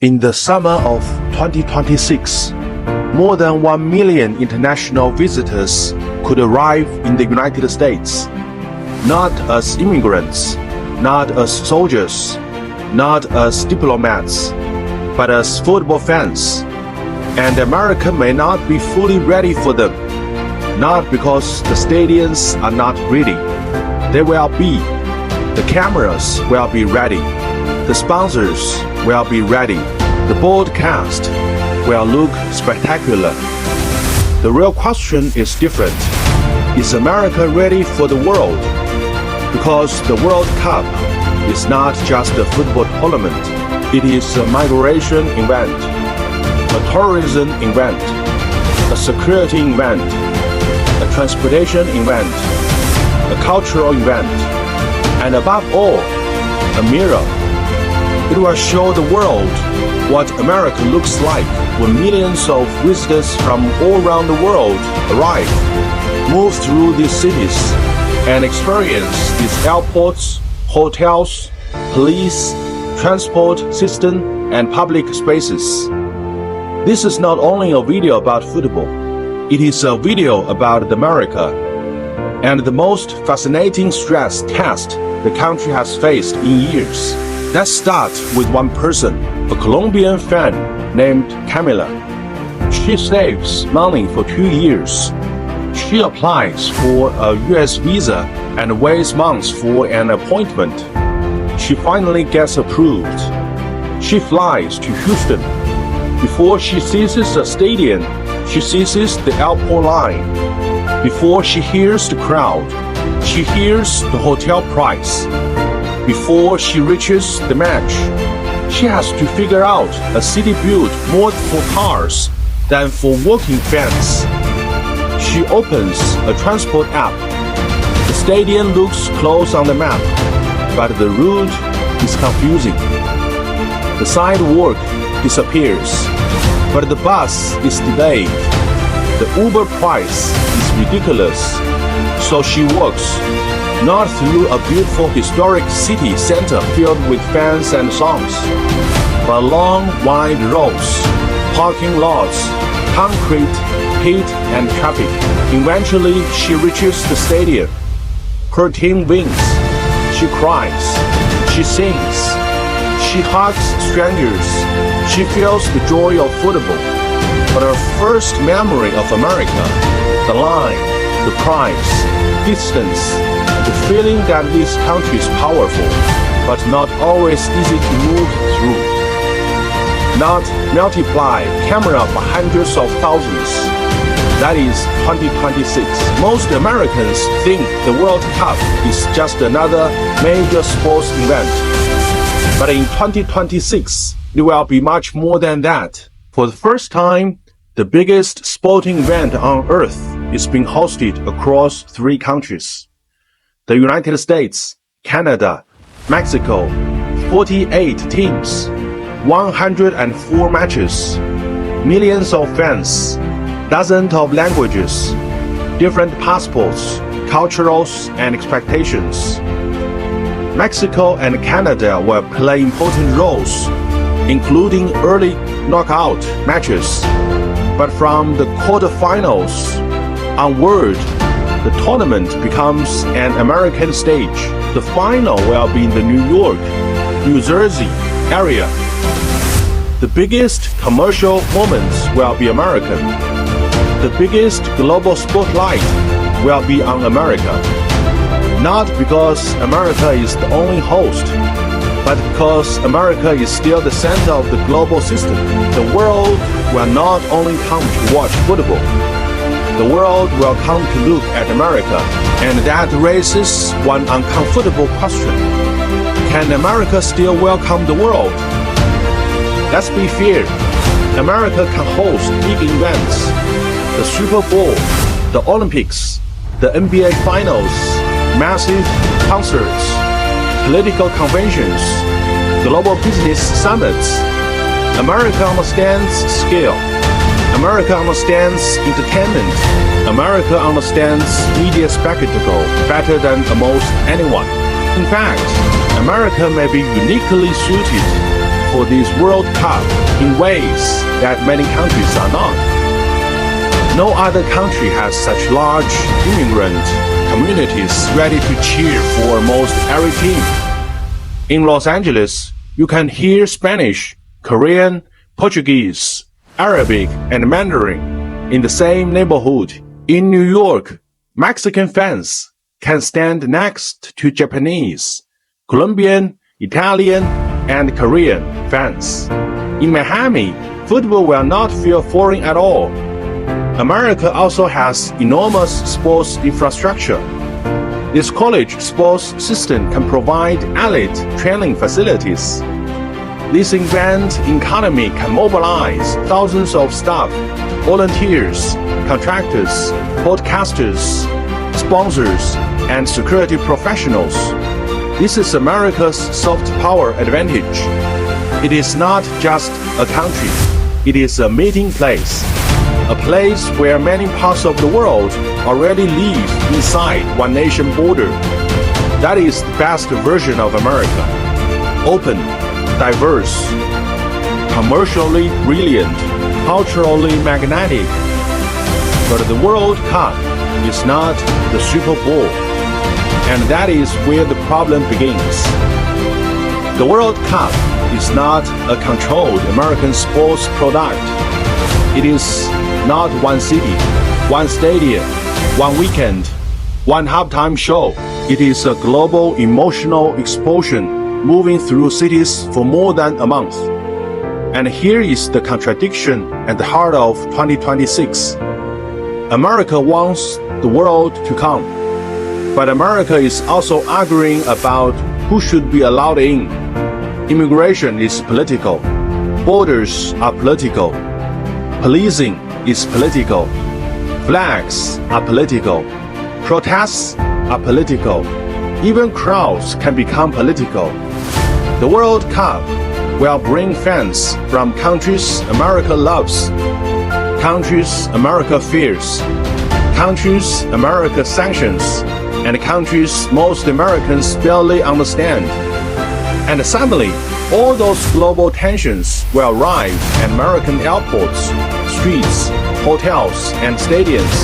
In the summer of 2026, more than 1 million international visitors could arrive in the United States, not as immigrants, not as soldiers, not as diplomats, but as football fans. And America may not be fully ready for them, not because the stadiums are not ready. They will be. The cameras will be ready. The sponsors will be ready. The broadcast will look spectacular. The real question is different. Is America ready for the world? Because the World Cup is not just a football tournament. It is a migration event, a tourism event, a security event, a transportation event, a cultural event, and above all, a mirror. It will show the world what America looks like when millions of visitors from all around the world arrive, move through these cities, and experience these airports, hotels, police, transport system, and public spaces. This is not only a video about football, it is a video about America and the most fascinating stress test the country has faced in years. Let's start with one person, a Colombian fan named Camila. She saves money for 2 years. She applies for a US visa and waits months for an appointment. She finally gets approved. She flies to Houston. Before she sees the stadium, she sees the airport line. Before she hears the crowd, she hears the hotel price. Before she reaches the match, she has to figure out a city built more for cars than for walking fans. She opens a transport app. The stadium looks close on the map, but the route is confusing. The sidewalk disappears, but the bus is delayed. The Uber price is ridiculous, so she walks, not through a beautiful historic city center filled with fans and songs, but long, wide roads, parking lots, concrete, heat, and traffic. Eventually, she reaches the stadium. Her team wins. She cries. She sings. She hugs strangers. She feels the joy of football. But her first memory of America, the line, the price, distance, the feeling that this country is powerful, but not always easy to move through. Not multiply camera by hundreds of thousands. That is 2026. Most Americans think the World Cup is just another major sports event. But in 2026, it will be much more than that. For the first time, the biggest sporting event on earth is being hosted across 3 countries. The United States, Canada, Mexico, 48 teams, 104 matches, millions of fans, dozens of languages, different passports, cultures, and expectations. Mexico and Canada will play important roles, including early knockout matches. But from the quarterfinals onward, the tournament becomes an American stage. The final will be in the New York, New Jersey area. The biggest commercial moments will be American. The biggest global spotlight will be on America. Not because America is the only host, but because America is still the center of the global system. The world will not only come to watch football. The world will come to look at America, and that raises one uncomfortable question. Can America still welcome the world? Let's be fair. America can host big events. The Super Bowl, the Olympics, the NBA Finals, massive concerts, political conventions, global business summits. America understands scale. America understands entertainment. America understands media spectacle better than almost anyone. In fact, America may be uniquely suited for this World Cup in ways that many countries are not. No other country has such large immigrant communities ready to cheer for almost every team. In Los Angeles, you can hear Spanish, Korean, Portuguese, Arabic, and Mandarin in the same neighborhood. In New York, Mexican fans can stand next to Japanese, Colombian, Italian, and Korean fans. In Miami, football will not feel foreign at all. America also has enormous sports infrastructure. This college sports system can provide elite training facilities. This event economy can mobilize thousands of staff, volunteers, contractors, podcasters, sponsors, and security professionals. This is America's soft power advantage. It is not just a country. It is a meeting place. A place where many parts of the world already live inside one nation border. That is the best version of America. Open, diverse, commercially brilliant, culturally magnetic. But the World Cup is not the Super Bowl. And that is where the problem begins. The World Cup is not a controlled American sports product. It is not one city, one stadium, one weekend, one halftime show. It is a global emotional explosion moving through cities for more than a month. And here is the contradiction at the heart of 2026. America wants the world to come, but America is also arguing about who should be allowed in. Immigration is political. Borders are political. Policing is political. Flags are political. Protests are political. Even crowds can become political. The World Cup will bring fans from countries America loves, countries America fears, countries America sanctions, and countries most Americans barely understand. And suddenly, all those global tensions will arrive at American airports, streets, hotels, and stadiums.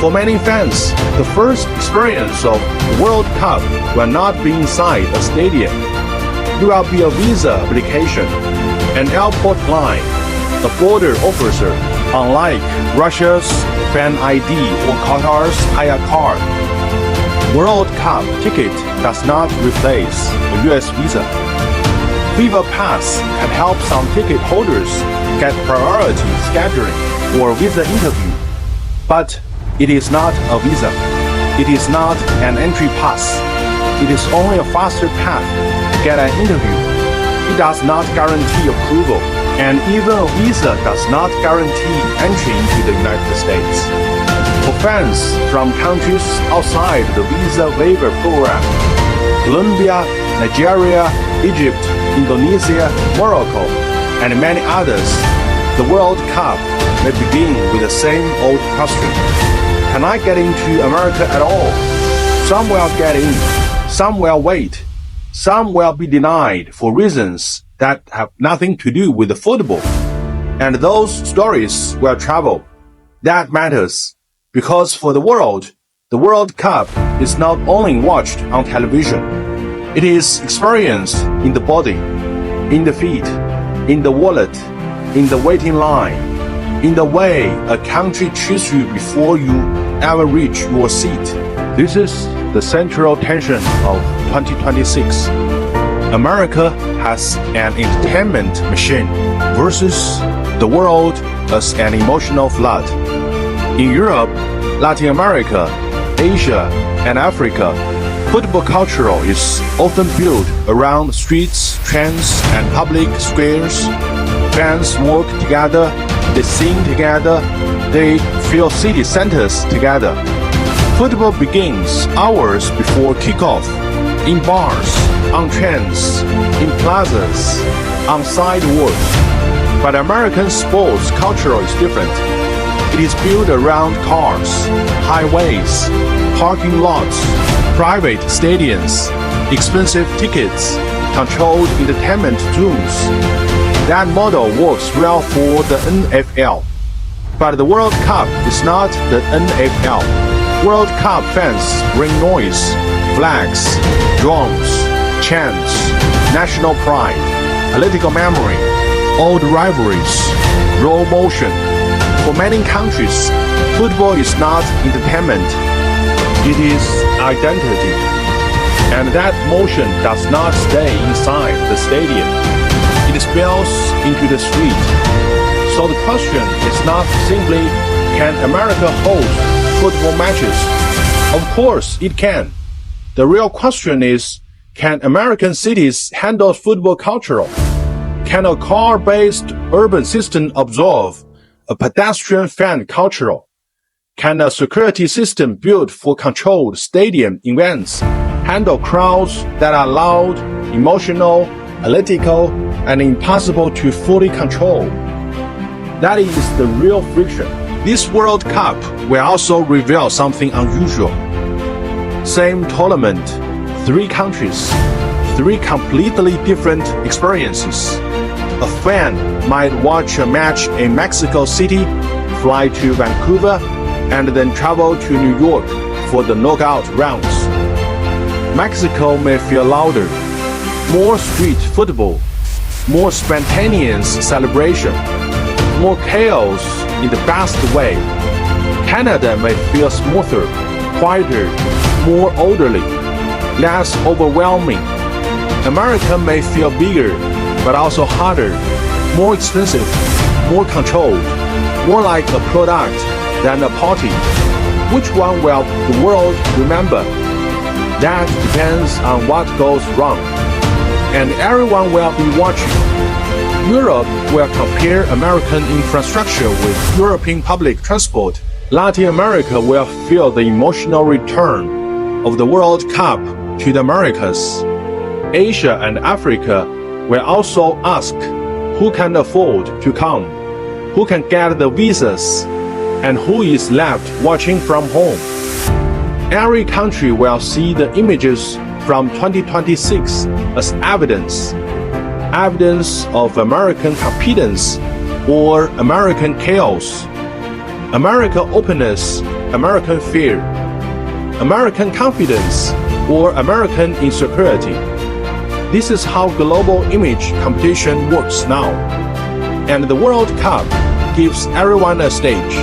For many fans, the first experience of the World Cup will not be inside a stadium. It will be a visa application, an airport line, a border officer, unlike Russia's Fan ID or Qatar's Haya card. World Cup ticket does not replace a US visa. FIFA Pass can help some ticket holders get priority scheduling or visa interview, but it is not a visa. It is not an entry pass. It is only a faster path to get an interview. It does not guarantee approval, and even a visa does not guarantee entry into the United States. For fans from countries outside the visa waiver program, Colombia, Nigeria, Egypt, Indonesia, Morocco, and many others, the World Cup may begin with the same old question. Can I get into America at all? Some will get in, some will wait, some will be denied for reasons that have nothing to do with the football. And those stories will travel. That matters, because for the World Cup is not only watched on television. It is experienced in the body, in the feet, in the wallet, in the waiting line, in the way a country treats you before you ever reach your seat. This is the central tension of 2026. America has an entertainment machine versus the world as an emotional flood. In Europe, Latin America, Asia, and Africa, football culture is often built around streets, trains, and public squares. Fans work together, they sing together, they fill city centers together. Football begins hours before kickoff, in bars, on trains, in plazas, on sidewalks. But American sports culture is different. It is built around cars, highways, parking lots, private stadiums, expensive tickets, controlled entertainment zones. That model works well for the NFL. But the World Cup is not the NFL. World Cup fans bring noise, flags, drums, chants, national pride, political memory, old rivalries, raw motion. For many countries, football is not entertainment. It is identity. And that motion does not stay inside the stadium. It spills into the street. So the question is not simply, can America host football matches? Of course it can. The real question is, can American cities handle football culture? Can a car-based urban system absorb a pedestrian fan culture? Can a security system built for controlled stadium events handle crowds that are loud, emotional, political, and impossible to fully control? That is the real friction. This World Cup will also reveal something unusual. Same tournament, 3 countries, 3 completely different experiences. A fan might watch a match in Mexico City, fly to Vancouver, and then travel to New York for the knockout rounds. Mexico may feel louder, more street football, more spontaneous celebration, more chaos in the best way. Canada may feel smoother, quieter, more orderly, less overwhelming. America may feel bigger, but also harder, more expensive, more controlled, more like a product than a party. Which one will the world remember? That depends on what goes wrong. And everyone will be watching. Europe will compare American infrastructure with European public transport. Latin America will feel the emotional return of the World Cup to the Americas. Asia and Africa will also ask who can afford to come, who can get the visas, and who is left watching from home. Every country will see the images from 2026 as evidence of American competence or American chaos, American openness, American fear, American confidence, or American insecurity. This is how global image competition works now. And the World Cup gives everyone a stage.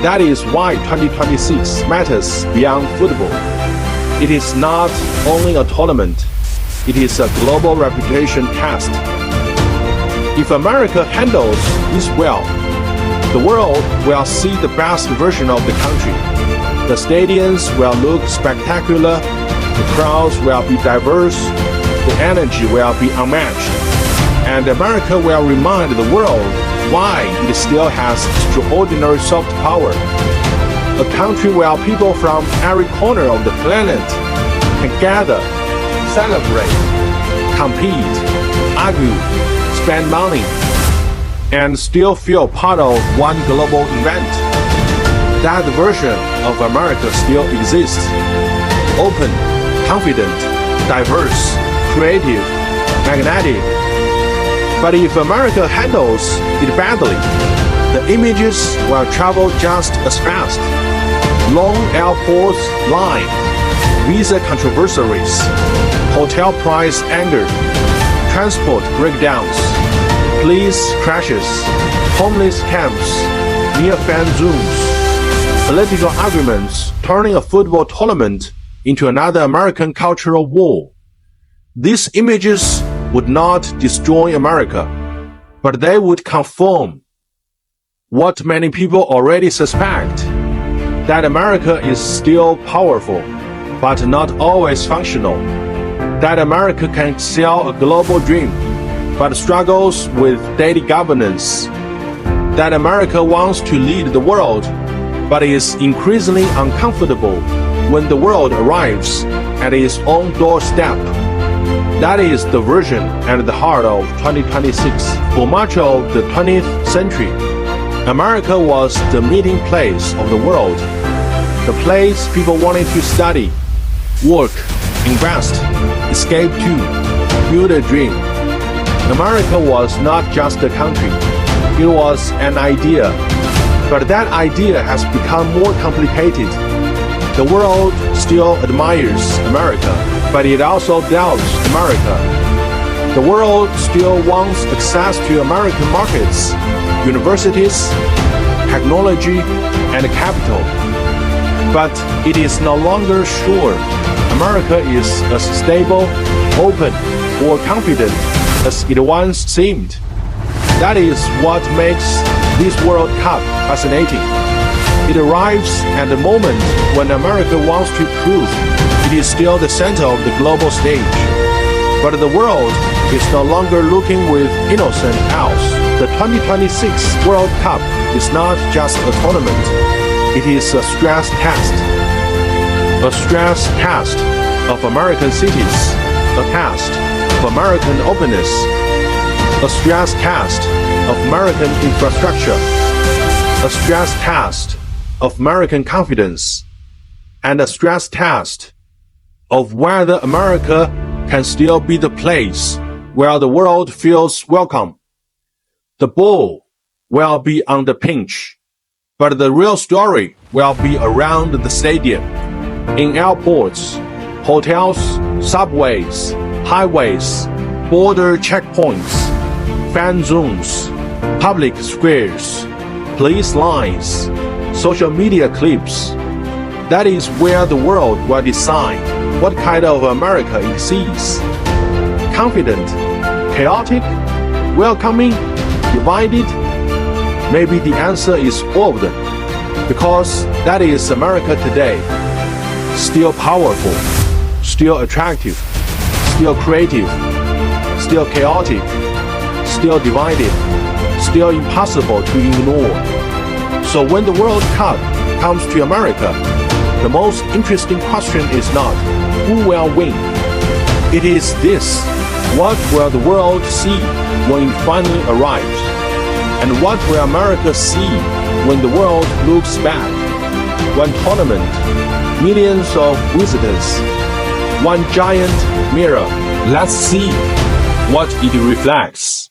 That is why 2026 matters beyond football. It is not only a tournament, it is a global reputation test. If America handles this well, the world will see the best version of the country. The stadiums will look spectacular, the crowds will be diverse, the energy will be unmatched, and America will remind the world why it still has extraordinary soft power. A country where people from every corner of the planet can gather, celebrate, compete, argue, spend money, and still feel part of one global event. That version of America still exists. Open, confident, diverse, creative, magnetic. But if America handles it badly, the images will travel just as fast. Long airport line, visa controversies, hotel price anger, transport breakdowns, police crashes, homeless camps, near fan zones, political arguments turning a football tournament into another American cultural war. These images would not destroy America, but they would confirm what many people already suspect, that America is still powerful, but not always functional, that America can sell a global dream, but struggles with daily governance, that America wants to lead the world, but is increasingly uncomfortable when the world arrives at its own doorstep. That is the vision and the heart of 2026. For much of the 20th century, America was the meeting place of the world, the place people wanted to study, work, invest, escape to. build a dream. America was not just a country, it was an idea. But that idea has become more complicated. The world still admires America, but it also doubts America. The world still wants access to American markets, universities, technology, and capital. But it is no longer sure America is as stable, open, or confident as it once seemed. That is what makes this World Cup fascinating. It arrives at the moment when America wants to prove it is still the center of the global stage. But the world is no longer looking with innocent eyes. The 2026 World Cup is not just a tournament. It is a stress test. A stress test of American cities. A test of American openness. A stress test of American infrastructure. A stress test of American confidence. And a stress test of whether America can still be the place where the world feels welcome. The ball will be on the pitch, but the real story will be around the stadium, in airports, hotels, subways, highways, border checkpoints, fan zones, public squares, police lines, social media clips. That is where the world will decide what kind of America it sees. Confident, chaotic, welcoming, divided? Maybe the answer is all of them, because that is America today. Still powerful, still attractive, still creative, still chaotic, still divided, still impossible to ignore. So when the World Cup comes to America, the most interesting question is not who will win. It is this: what will the world see when it finally arrives? And what will America see when the world looks back? One tournament, millions of visitors, one giant mirror. Let's see what it reflects.